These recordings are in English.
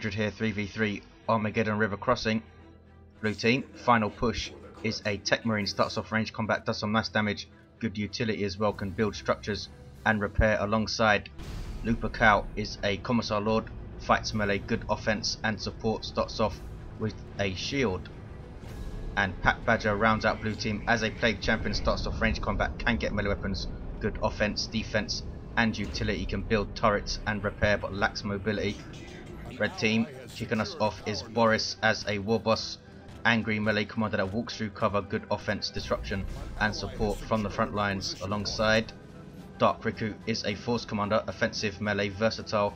100 here, 3v3 Armageddon River Crossing. Blue team, final push is a Techmarine, starts off range combat, does some nice damage, good utility as well, can build structures and repair alongside. Lupercal is a Commissar Lord, fights melee, good offense and support, starts off with a shield. And Patbadger rounds out blue team as a plague champion, starts off range combat, can get melee weapons, good offense, defense and utility, can build turrets and repair but lacks mobility. Red team, kicking us off is Boris as a Warboss, angry melee commander that walks through cover, good offense, disruption and support from the front lines. Alongside, Dark Riku is a force commander, offensive, melee, versatile,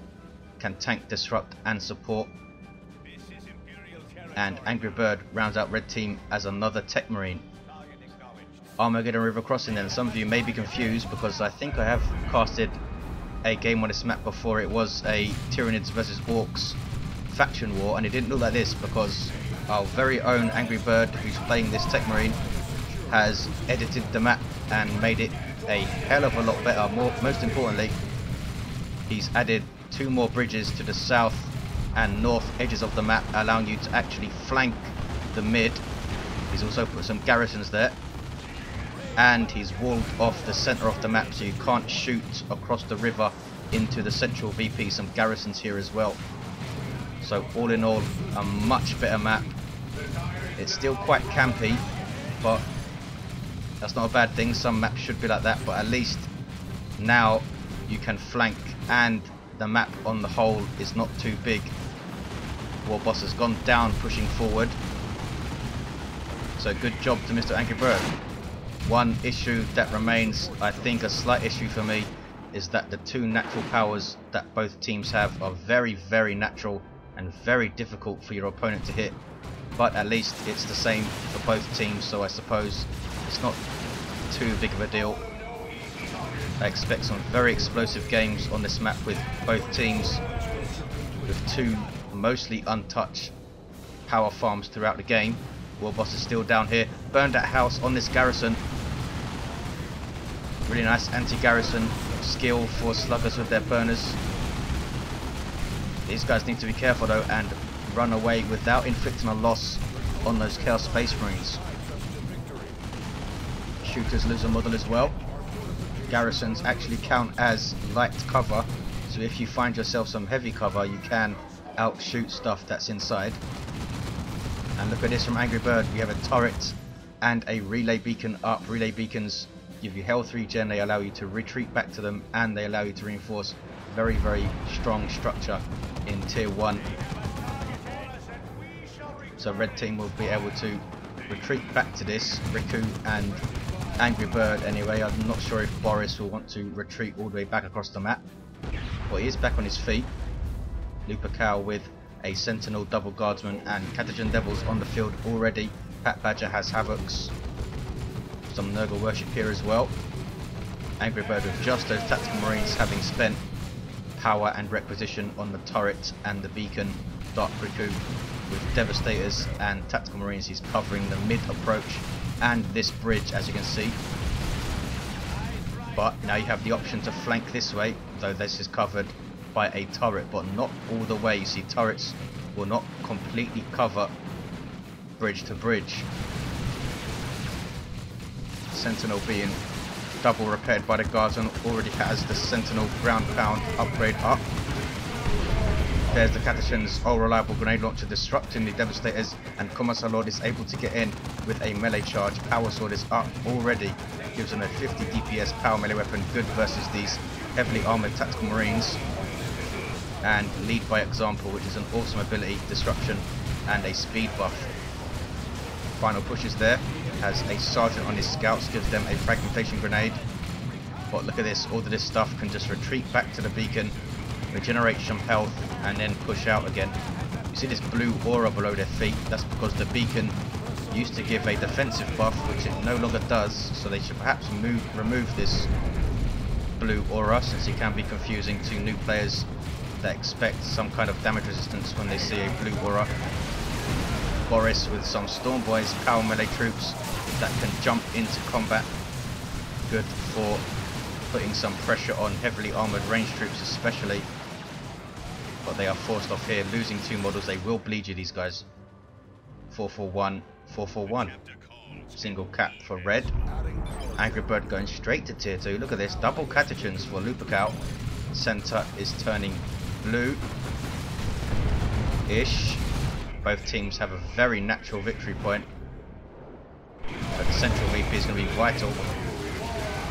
can tank, disrupt and support. And Angry Bird rounds out red team as another Techmarine. Armageddon River Crossing then. Some of you may be confused because I think I have casted a game on this map before. It was a Tyranids versus Orks faction war, and it didn't look like this because our very own Angry Bird, who's playing this Techmarine, has edited the map and made it a hell of a lot better. Most importantly, he's added 2 more bridges to the south and north edges of the map, allowing you to actually flank the mid. He's also put some garrisons there, and he's walled off the center of the map so you can't shoot across the river into the central VP. Some garrisons here as well. So all in all, a much better map. It's still quite campy, but that's not a bad thing. Some maps should be like that, but at least now you can flank and the map on the whole is not too big. Warboss has gone down, pushing forward. So good job to Mr. Angry Bird. One issue that remains, I think a slight issue for me, is that the 2 natural powers that both teams have are very, very natural and very difficult for your opponent to hit. But at least it's the same for both teams, so I suppose it's not too big of a deal. I expect some very explosive games on this map with both teams, with 2 mostly untouched power farms throughout the game. Warboss is still down here, burned that house on this garrison. Really nice anti-garrison skill for sluggers with their burners. These guys need to be careful though and run away without inflicting a loss on those Chaos Space Marines. Shooters lose a model as well. Garrisons actually count as light cover, so if you find yourself some heavy cover you can outshoot stuff that's inside. And look at this from Angry Bird, we have a turret and a relay beacon up. Relay beacons give you health regen, they allow you to retreat back to them, and they allow you to reinforce very, very strong structure in tier 1. So red team will be able to retreat back to this. Riku and Angry Bird anyway. I'm not sure if Boris will want to retreat all the way back across the map. Well, he is back on his feet. Lupercal with a Sentinel, Double Guardsman and Catagen Devils on the field already. Patbadger has Havocs. Some Nurgle worship here as well. Angry Bird with just those Tactical Marines, having spent power and requisition on the turret and the beacon. Dark Riku with Devastators and Tactical Marines, he's covering the mid approach and this bridge, as you can see. But now you have the option to flank this way, though this is covered by a turret, but not all the way. You see, turrets will not completely cover bridge to bridge. Sentinel being double repaired by the Guardsman, already has the Sentinel ground pound upgrade up. There's the Catachan's all reliable grenade launcher disrupting the Devastators, and Commissar Lord is able to get in with a melee charge. Power Sword is up already, gives him a 50 DPS power melee weapon, good versus these heavily armoured Tactical Marines. And Lead by Example, which is an awesome ability, disruption and a speed buff. Final push is there, has a sergeant on his scouts, gives them a fragmentation grenade. But look at this, all of this stuff can just retreat back to the beacon, regenerate some health and then push out again. You see this blue aura below their feet, that's because the beacon used to give a defensive buff which it no longer does, so they should perhaps remove this blue aura, since it can be confusing to new players that expect some kind of damage resistance when they see a blue aura. Boris with some Storm Boys, power melee troops that can jump into combat, good for putting some pressure on heavily armoured range troops especially. but they are forced off here, losing 2 models. They will bleed you, these guys. 441, 441. Single cap for red. Angry Bird going straight to tier 2. Look at this, double catechins for Lupercal. Center is turning blue-ish. Both teams have a very natural victory point. But the central VP is going to be vital.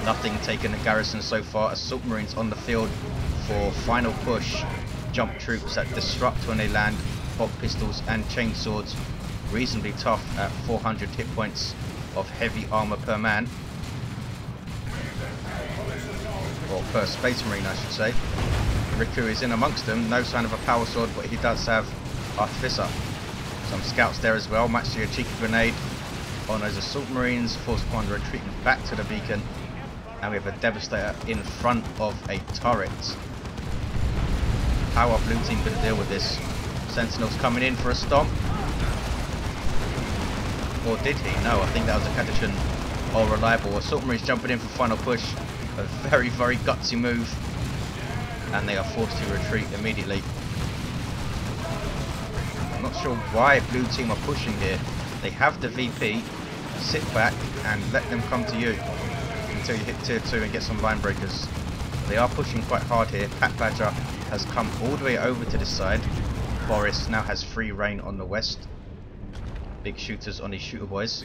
Nothing taken at garrison so far. Assault Marines on the field for final push. Jump troops that disrupt when they land. Bob pistols and chainswords. Reasonably tough at 400 hit points of heavy armor per man. Or per Space Marine, I should say. Riku is in amongst them. No sign of a power sword, but he does have Artificer. Some scouts there as well. Might see a cheeky grenade on those Assault Marines. Force Commander retreating back to the beacon. And we have a Devastator in front of a turret. How are blue team going to deal with this? Sentinels coming in for a stomp. Or did he? No, I think that was a Catechin or reliable. Assault Marines jumping in for final push. A very, very gutsy move. And they are forced to retreat immediately. I'm not sure why blue team are pushing here. They have the VP. Sit back and let them come to you until you hit tier 2 and get some line breakers. They are pushing quite hard here. Patbadger has come all the way over to this side. Boris now has free reign on the west. Big shooters on these shooter boys.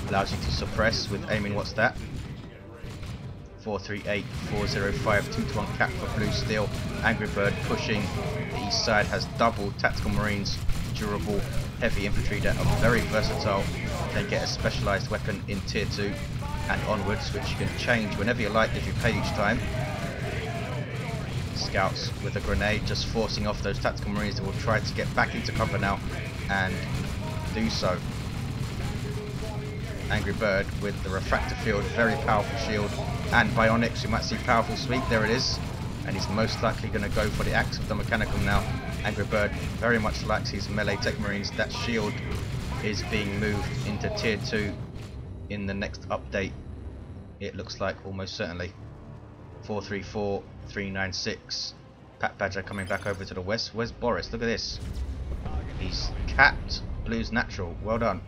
Allows you to suppress with aiming. What's that? 438, 405, 2-to-1 cap for blue steel. Angry Bird pushing. The east side has double tactical marines, durable heavy infantry that are very versatile. They get a specialized weapon in tier 2 and onwards, which you can change whenever you like if you pay each time. Scouts with a grenade just forcing off those tactical marines that will try to get back into cover now and do so. Angry Bird with the refractor field, very powerful shield, and bionics. You might see powerful sweep. There it is, and he's most likely going to go for the axe of the mechanical now. Angry Bird very much likes his melee Techmarines. That shield is being moved into tier 2 in the next update, it looks like, almost certainly. 434, 396. Patbadger coming back over to the west. Where's Boris? Look at this. He's capped blue's natural. Well done.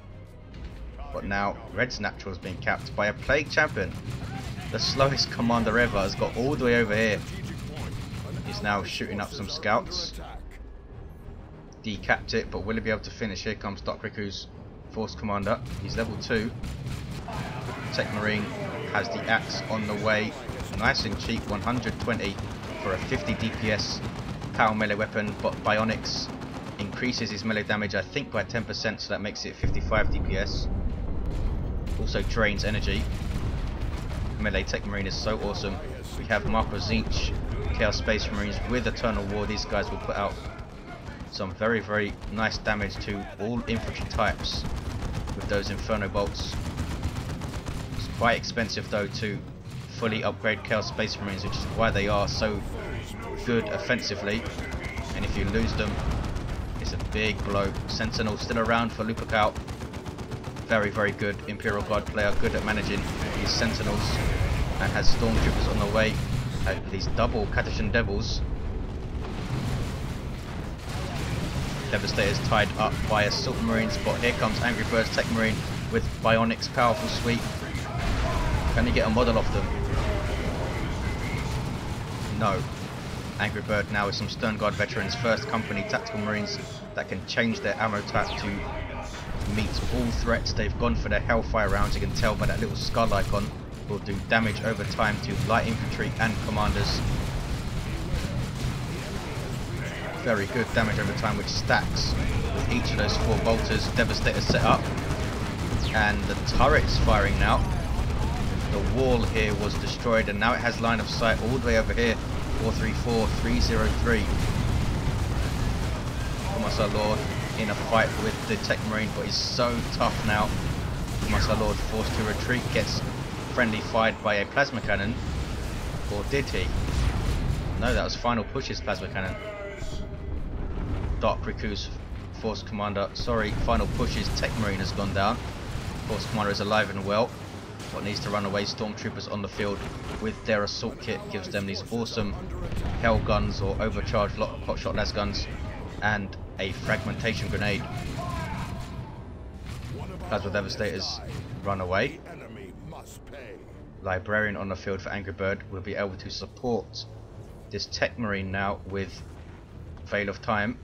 But now red's natural is being capped by a plague champion. The slowest commander ever has got all the way over here. He's now shooting up some scouts. Decapped it, but will he be able to finish? Here comes Doc Riku's force commander. He's level 2. Techmarine has the axe on the way. Nice and cheap, 120 for a 50 DPS power melee weapon, but bionics increases his melee damage, I think, by 10%, so that makes it 55 DPS. Also drains energy. Melee Techmarine is so awesome. We have Marco Zinch, Chaos Space Marines with Eternal War. These guys will put out some very, very nice damage to all infantry types with those Inferno Bolts. It's quite expensive though to fully upgrade Chaos Space Marines, which is why they are so good offensively, and if you lose them, it's a big blow. Sentinel still around for Lupercal. Very, very good Imperial Guard player, good at managing these Sentinels, and has Stormtroopers on the way. These double Catechin Devils. Devastator's tied up by Assault Marines, but here comes Angry Bird's Techmarine with Bionics powerful sweep. Can he get a model off them? No. Angry Bird now with some Stern Guard veterans, first company tactical marines that can change their ammo type to meet all threats. They've gone for their Hellfire rounds. You can tell by that little skull icon. Will do damage over time to light infantry and commanders. Very good damage over time, which stacks with each of those 4 bolters. Devastator set up, and the turret's firing now. The wall here was destroyed, and now it has line of sight all the way over here. 434, 303. Commissar Lord in a fight with the Techmarine, but he's so tough now. Commissar Lord forced to retreat, gets friendly fired by a plasma cannon. Or did he? No, that was Final Push's plasma cannon. Dark Riku's force commander, sorry, Final Push's Techmarine has gone down. Force commander is alive and well. but needs to run away. Stormtroopers on the field with their assault kit gives them these awesome hell guns or overcharged hotshot las guns and a fragmentation grenade. Plasma Devastators run away. Librarian on the field for Angry Bird will be able to support this Techmarine now with Veil of Time,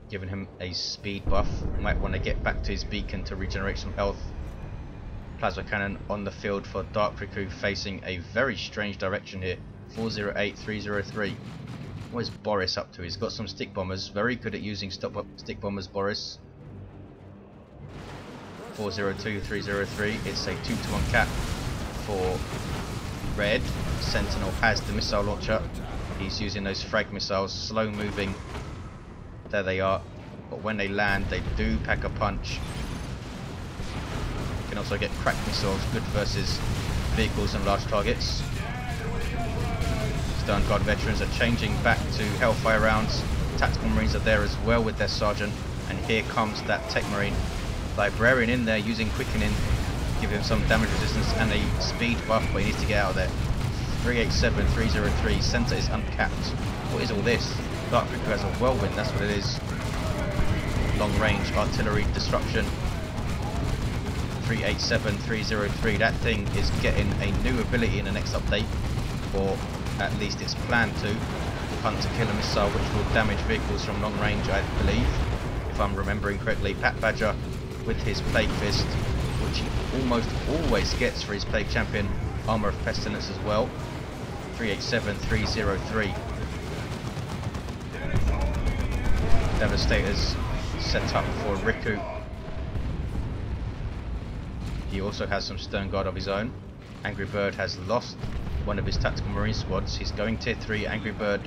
giving him a speed buff. Might want to get back to his beacon to regenerate some health. Plasma Cannon on the field for Dark Riku, facing a very strange direction here. 408, 303. What is Boris up to? He's got some stick bombers. Very good at using stick bombers, Boris. 402, 303. It's a 2-to-1 cap for Red. Sentinel has the missile launcher. He's using those frag missiles, slow moving. There they are. But when they land, they do pack a punch. You can also get crack missiles, good versus vehicles and large targets. Stern Guard veterans are changing back to Hellfire rounds. Tactical Marines are there as well with their sergeant. And here comes that Techmarine. Librarian in there using quickening, give him some damage resistance and a speed buff, but he needs to get out of there. 387, 303, center is uncapped. What is all this? Dark Riku has a whirlwind, that's what it is. Long range artillery disruption. 387, 303, that thing is getting a new ability in the next update, or at least it's planned to. Hunt to kill a missile which will damage vehicles from long range, I believe, if I'm remembering correctly. Patbadger with his Plague Fist, which he almost always gets for his Plague Champion. Armor of Pestilence as well. 387, 303. Devastators set up for Riku. He also has some Stern Guard of his own. Angry Bird has lost one of his Tactical Marine squads. He's going tier 3. Angry Bird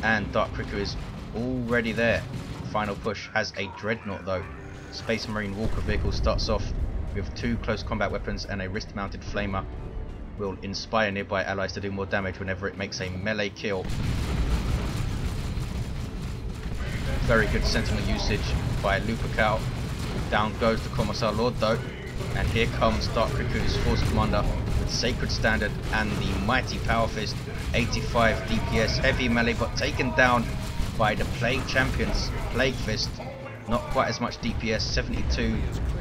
and Dark Riku is already there. Final push has a Dreadnought though. Space Marine Walker vehicle starts off with 2 close combat weapons and a wrist mounted flamer. Will inspire nearby allies to do more damage whenever it makes a melee kill. Very good sentinel usage by Lupercal. Down goes the Commissar Lord though, and here comes Dark Riku's Force Commander with Sacred Standard and the mighty Power Fist. 85 DPS, heavy melee, but taken down by the Plague Champion's Plague Fist. Not quite as much DPS, 72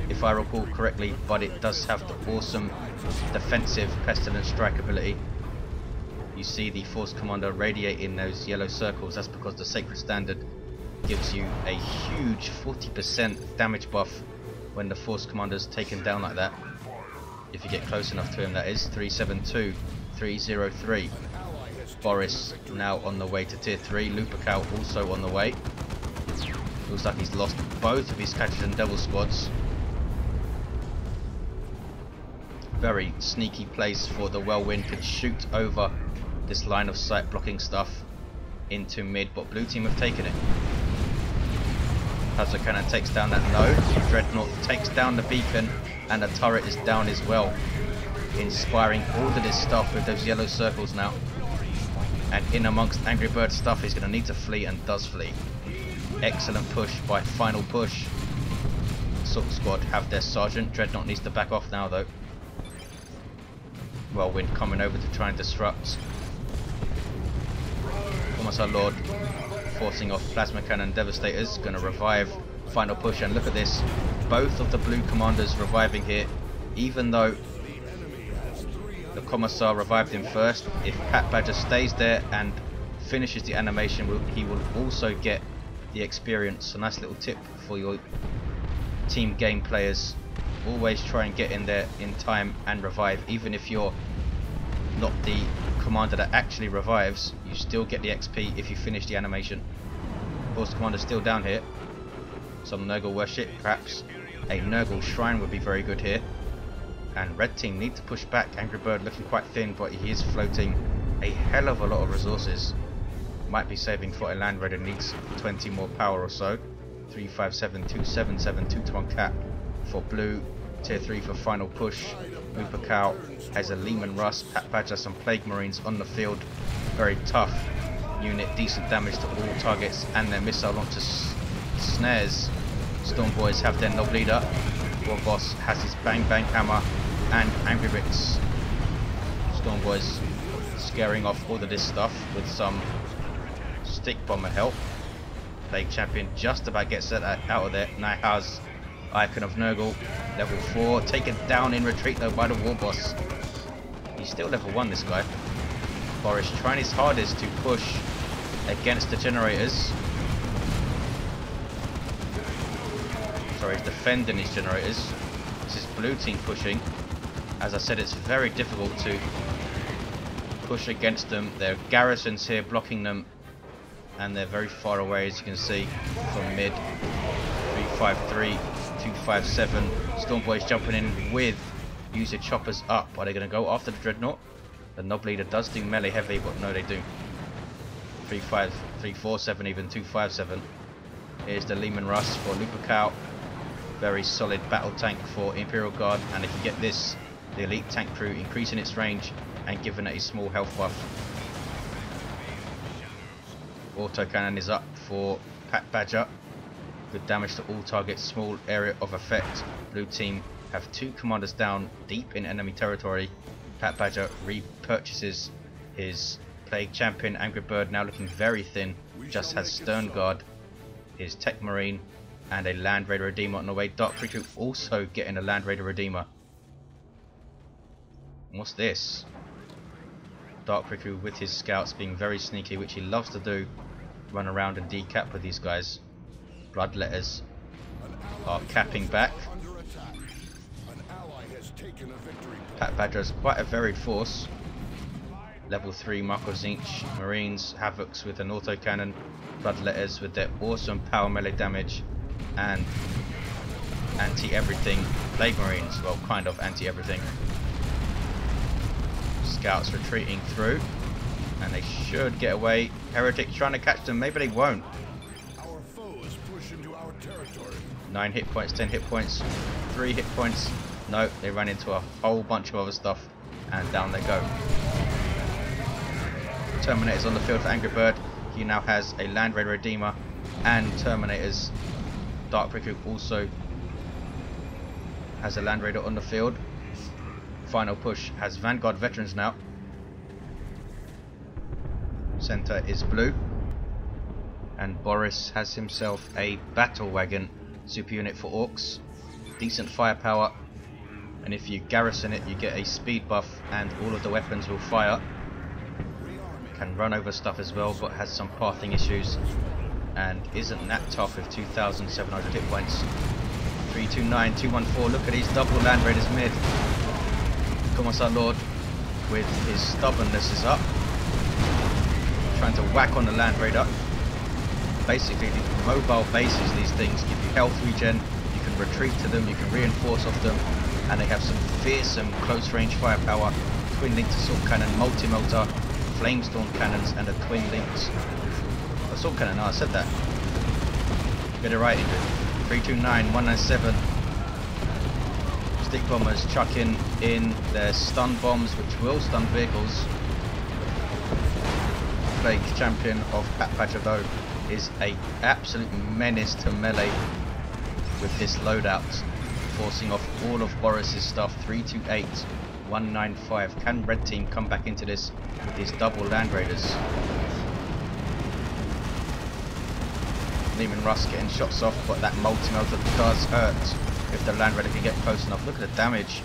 if I recall correctly, but it does have the awesome defensive Pestilence Strike ability. You see the Force Commander radiating those yellow circles. That's because the Sacred Standard gives you a huge 40% damage buff when the Force Commander's taken down like that. If you get close enough to him, that is. 372, 303. Boris now on the way to tier 3. Lupercal also on the way. Looks like he's lost both of his Catchers and Devil squads. Very sneaky place for the Whirlwind. Could shoot over this line of sight blocking stuff into mid, but blue team have taken it. Plasma Cannon takes down that node. Dreadnought takes down the beacon, and the turret is down as well. Inspiring all of this stuff with those yellow circles now. And in amongst Angry Bird stuff, he's going to need to flee, and does flee. Excellent push by Final Push. Assault Squad have their sergeant. Dreadnought needs to back off now though. Whirlwind coming over to try and disrupt. Commissar Lord forcing off Plasma Cannon Devastators. Going to revive Final Push, and look at this. Both of the blue commanders reviving here, even though the Commissar revived him first. If Patbadger stays there and finishes the animation, he will also get the experience. A nice little tip for your team game players: always try and get in there in time and revive. Even if you're not the commander that actually revives, you still get the XP if you finish the animation. Force Commander still down here. Some Nurgle worship, perhaps a Nurgle shrine would be very good here. And red team need to push back. Angry Bird looking quite thin, but he is floating a hell of a lot of resources. Might be saving for a land raider, needs 20 more power or so. 357, 277, 2-to-1 cap for blue. Tier 3 for Final Push. Lupercal has a Lehman Russ. Patbadger some Plague Marines on the field. Very tough unit, decent damage to all targets, and their missile launcher snares. Storm Boys have their Nob Leader. Warboss has his bang bang hammer and angry bits. Storm Boys scaring off all of this stuff with some stick bomber help. Plague Champion just about gets that out of there. Now has Icon of Nurgle, level 4, taken down in retreat though by the Warboss. He's still level 1, this guy. Boris trying his hardest to push against the generators. Sorry, he's defending his generators. This is blue team pushing. As I said, it's very difficult to push against them. There are garrisons here blocking them, and they're very far away, as you can see, from mid. 353, 257. Storm Boys jumping in with use your choppers up. Are they going to go after the Dreadnought? The Knob Leader does do melee heavy, but no, they do. 347, even 257. Here's the Lehman Russ for Lupercal. Very solid battle tank for Imperial Guard, and if you get this, the elite tank crew increasing its range and giving it a small health buff. Autocannon is up for Patbadger. Good damage to all targets, small area of effect. Blue team have 2 commanders down deep in enemy territory. Patbadger repurchases his Plague Champion. Angry Bird now looking very thin, just has Stern Guard, his Techmarine, and a Land Raider Redeemer on the way. Dark Riku also getting a Land Raider Redeemer. What's this? Dark Riku with his scouts being very sneaky, which he loves to do. Run around and decap with these guys. Bloodletters are capping back. Patbadger is quite a varied force. Level 3 Marcozinch Marines, Havocs with an autocannon, Bloodletters with their awesome power melee damage, and anti-everything Plague Marines, well, kind of anti-everything. Scouts retreating through, and they should get away. Heretics trying to catch them, maybe they won't. 9 hit points, 10 hit points, 3 hit points. No, they ran into a whole bunch of other stuff, and down they go. Terminators on the field for Angry Bird. He now has a Land Raider Redeemer and Terminators. Dark Riku also has a Land Raider on the field. Final push has Vanguard Veterans now. Center is blue. And Boris has himself a Battle Wagon super unit for Orks. Decent firepower. And if you garrison it, you get a speed buff and all of the weapons will fire. Can run over stuff as well, but has some pathing issues. And isn't that tough with 2,700 hit points. 329, 214. Look at these double Land Raiders mid. Commissar Lord with his stubbornness is up. Trying to whack on the Land Raider. Basically, the mobile bases, these things give you health regen. You can retreat to them, you can reinforce off them. And they have some fearsome close range firepower. Twin linked assault cannon, multi-motor, flamestorm cannons, and a twin linked assault cannon. No, I said that. Get it right, Ingrid. 329, 197. Stick bombers chucking in their stun bombs, which will stun vehicles. Plague Champion of Patbadger though is a absolute menace to melee with this loadout, forcing off all of Boris's stuff. 328, 195. Can Red Team come back into this with these double Land Raiders? Lehman Russ getting shots off, but that multi-motor does hurt if the Land Raider can get close enough. Look at the damage.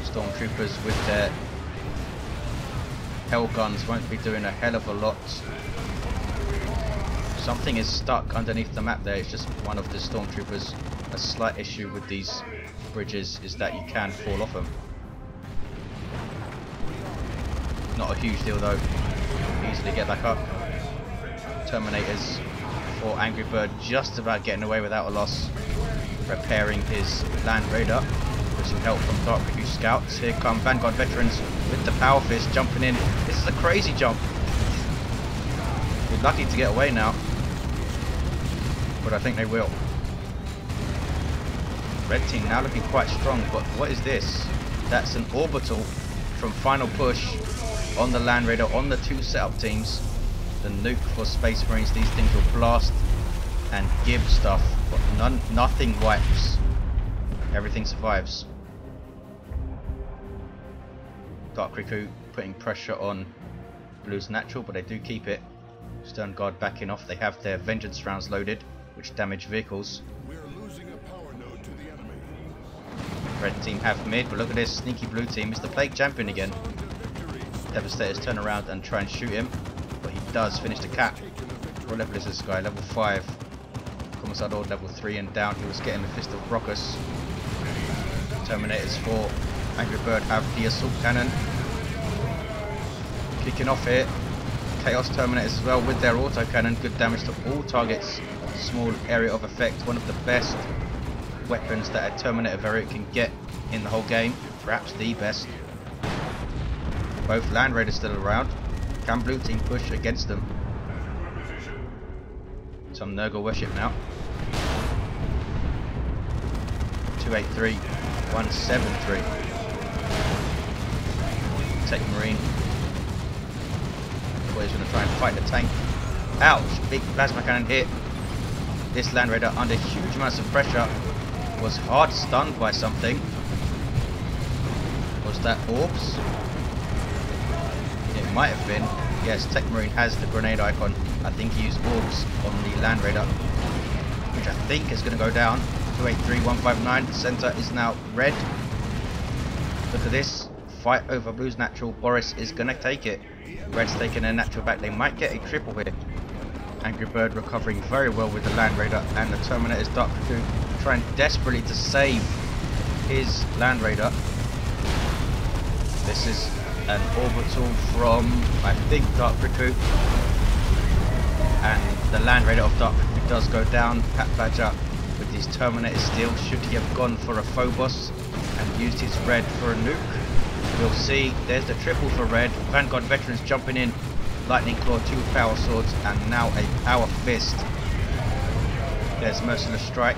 Stormtroopers with their hell guns won't be doing a hell of a lot. Something is stuck underneath the map there. It's just one of the Stormtroopers. A slight issue with these bridges is that you can fall off them. Not a huge deal though. Easily get back up. Terminators for Angry Bird just about getting away without a loss. Repairing his Land Raider with some help from Dark Riku scouts. Here come Vanguard Veterans with the Power Fist jumping in. This is a crazy jump. We're lucky to get away now, but I think they will. Red Team now looking quite strong, but what is this? That's an Orbital from Final Push on the Land Raider on the 2 setup teams. The nuke for Space Marines. These things will blast and give stuff, but nothing wipes Everything survives. Dark Riku putting pressure on Blue's natural, but they do keep it. Stern Guard backing off. They have their vengeance rounds loaded, which damage vehicles. We're losing a power node to the enemy. Red team have mid, but look at this sneaky blue team. It's the Plague Champion again. Devastators turn around and try and shoot him, but he does finish the cap. What level is this guy? Level 5. Commissar level 3 and down. He was getting the Fist of Brockus. Terminators for Angry Bird have the assault cannon. Kicking off here. Chaos Terminators as well with their autocannon. Good damage to all targets. Small area of effect. One of the best weapons that a Terminator variant can get in the whole game. Perhaps the best. Both Land Raiders still around. Can Blue Team push against them? Some Nurgle worship now. 283, 173. Techmarine. Boys going to try and fight the tank. Ouch! Big plasma cannon hit. This Land Raider under huge amounts of pressure was hard stunned by something. Was that Orbs? It might have been. Yes, Techmarine has the grenade icon. I think he used Orbs on the Land Raider, which I think is going to go down. 283, 159. The center is now red. Look at this. Fight over Blue's natural. Boris is going to take it. Red's taking their natural back. They might get a triple here. Angry Bird recovering very well with the Land Raider, and the Terminator's Dark Riku trying desperately to save his Land Raider. This is an Orbital from, I think, Dark Riku. And the Land Raider of Dark Riku does go down. Patbadger with his Terminator steel. Should he have gone for a Phobos and used his red for a nuke? We'll see. There's the triple for red. Vanguard Veterans jumping in. Lightning Claw, 2 power swords, and now a power fist. There's Merciless Strike.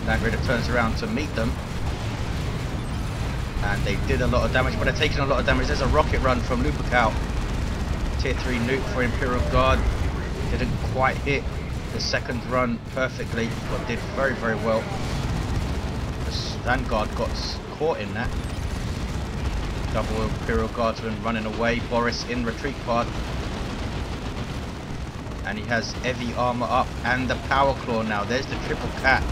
Land Raider turns around to meet them. And they did a lot of damage, but they're taking a lot of damage. There's a rocket run from Lupercal. Tier 3 nuke for Imperial Guard. Didn't quite hit the second run perfectly, but did very, very well. The Vanguard got caught in that. Double Imperial Guardsman running away. Boris in retreat pod. And he has heavy armor up and the power claw now. There's the triple cat.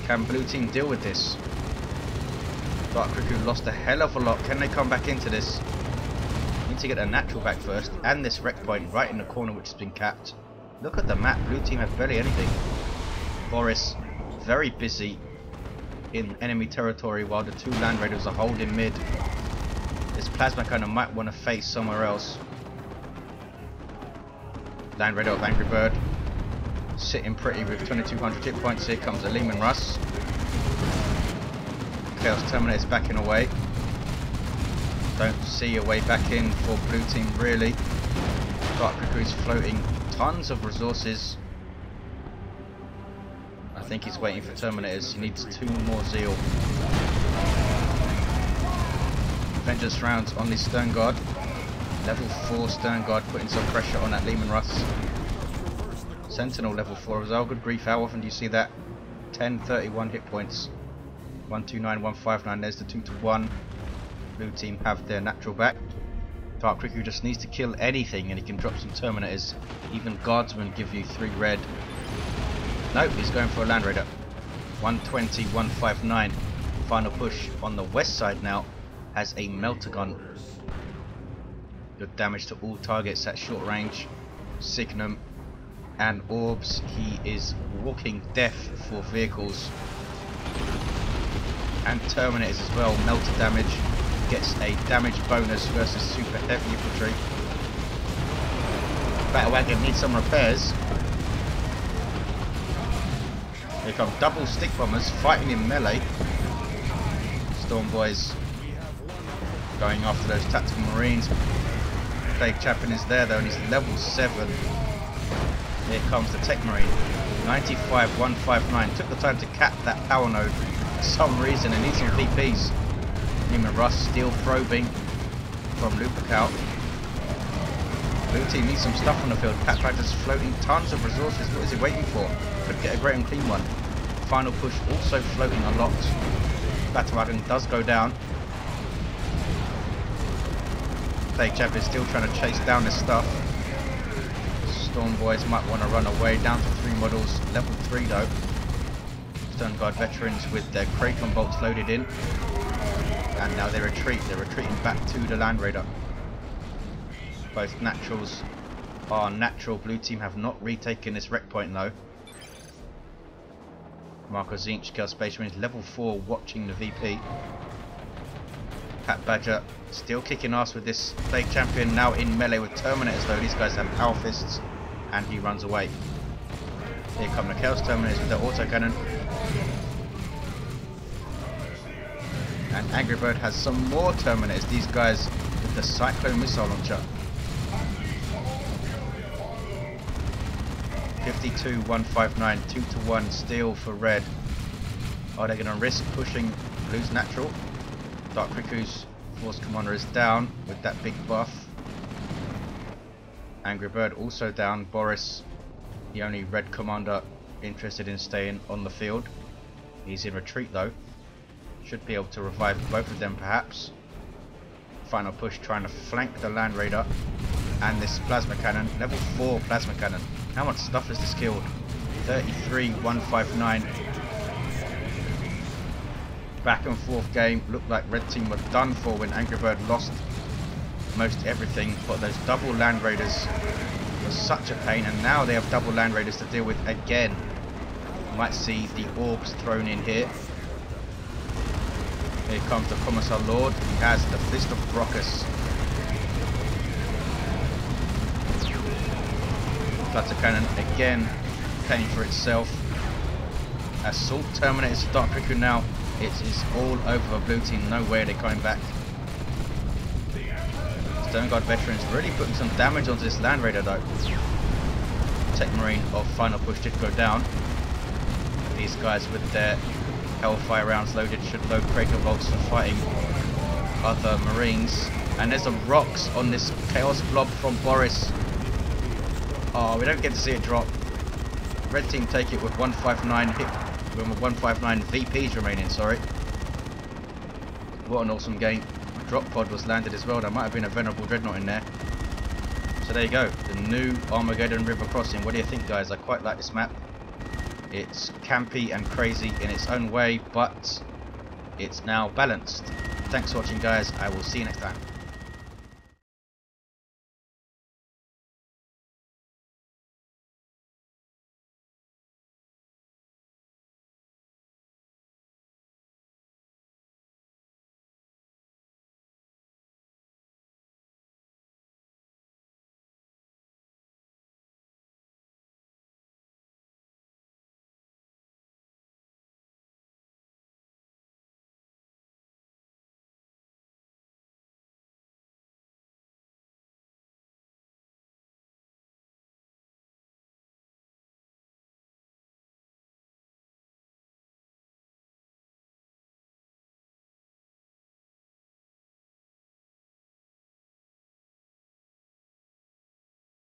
Can Blue Team deal with this? Dark Riku lost a hell of a lot. Can they come back into this? Need to get a natural back first. And this wreck point right in the corner which has been capped. Look at the map. Blue Team have barely anything. Boris very busy in enemy territory while the 2 Land Raiders are holding mid. This plasma cannon might want to face somewhere else. Land Raider of Angry Bird sitting pretty with 2200 hit points. Here comes a Lehman Russ. Chaos Terminator's backing away. Don't see a way back in for Blue Team really. Dark Riku is floating tons of resources. I think he's waiting for Terminators. He needs 2 more Zeal. Vengeance rounds on the Stern Guard. Level 4 Stern Guard putting some pressure on that Lehman Russ. Sentinel level 4 as well. Good grief, how often do you see that? 1031 hit points. 129, 159. There's the 2 to 1. Blue Team have their natural back. Dark Riku just needs to kill anything and he can drop some Terminators. Even Guardsmen give you 3 red. Nope, he's going for a Land Raider. 120, 159. Final push on the west side now has a melter gun. Good damage to all targets at short range. Signum and Orbs. He is walking death for vehicles. And Terminators as well. Melter damage. Gets a damage bonus versus super heavy infantry. Battle Wagon needs some repairs. Here come double stick bombers fighting in melee. Storm Boys going after those tactical marines. Plague Champion is there though and he's level 7. Here comes the Techmarine. 95, 159. Took the time to cap that power node for some reason. It needs some PPs. Lehman Russ steel probing from Lupercal. Blue Team needs some stuff on the field. Patbadger's floating tons of resources. What is he waiting for? Could get a great and clean one. Final push also floating unlocked. Patbadger does go down. Plague Champion still trying to chase down this stuff. Storm Boys might want to run away. Down to 3 models. Level 3 though. Stone Guard veterans with their Kraken bolts loaded in. And now they retreat. They're retreating back to the Land Raider. Both naturals are natural. Blue team have not retaken this wreck point though. Marco Zinchka, Space Marines, level 4, watching the VP. Patbadger still kicking ass with this Plague Champion, now in melee with Terminators though. These guys have power fists, and he runs away. Here come the Chaos Terminators with their autocannon. And Angry Bird has some more Terminators, these guys with the Cyclone Missile Launcher. 52-159, 2-1 steal for red. Are they going to risk pushing blue's natural? Dark Riku's Force Commander is down with that big buff. Angry Bird also down. Boris, the only red commander interested in staying on the field. He's in retreat though. Should be able to revive both of them perhaps. Final push trying to flank the Land Raider. And this plasma cannon, level 4 plasma cannon. How much stuff is this killed? 33-159. Back and forth game. Looked like red team were done for when Angry Bird lost most everything. But those double Land Raiders were such a pain. And now they have double Land Raiders to deal with again. You might see the orbs thrown in here. Here comes the Commissar Lord. He has the Fist of Brockus. Flutter Cannon again paying for itself. Assault Terminators to Dark Riku now. It is all over the blue team. No way are they coming back. Stone Guard veterans really putting some damage onto this Land Raider though. Techmarine of Final Push did go down. These guys with their Hellfire rounds loaded should load Kraken bolts for fighting other Marines. And there's some rocks on this Chaos Blob from Boris. Oh, we don't get to see it drop. Red team take it with 159 hit, with 159 VPs remaining, sorry. What an awesome game. A drop pod was landed as well. There might have been a Venerable Dreadnought in there. So there you go, the new Armageddon River Crossing. What do you think, guys? I quite like this map. It's campy and crazy in its own way, but it's now balanced. Thanks for watching, guys. I will see you next time.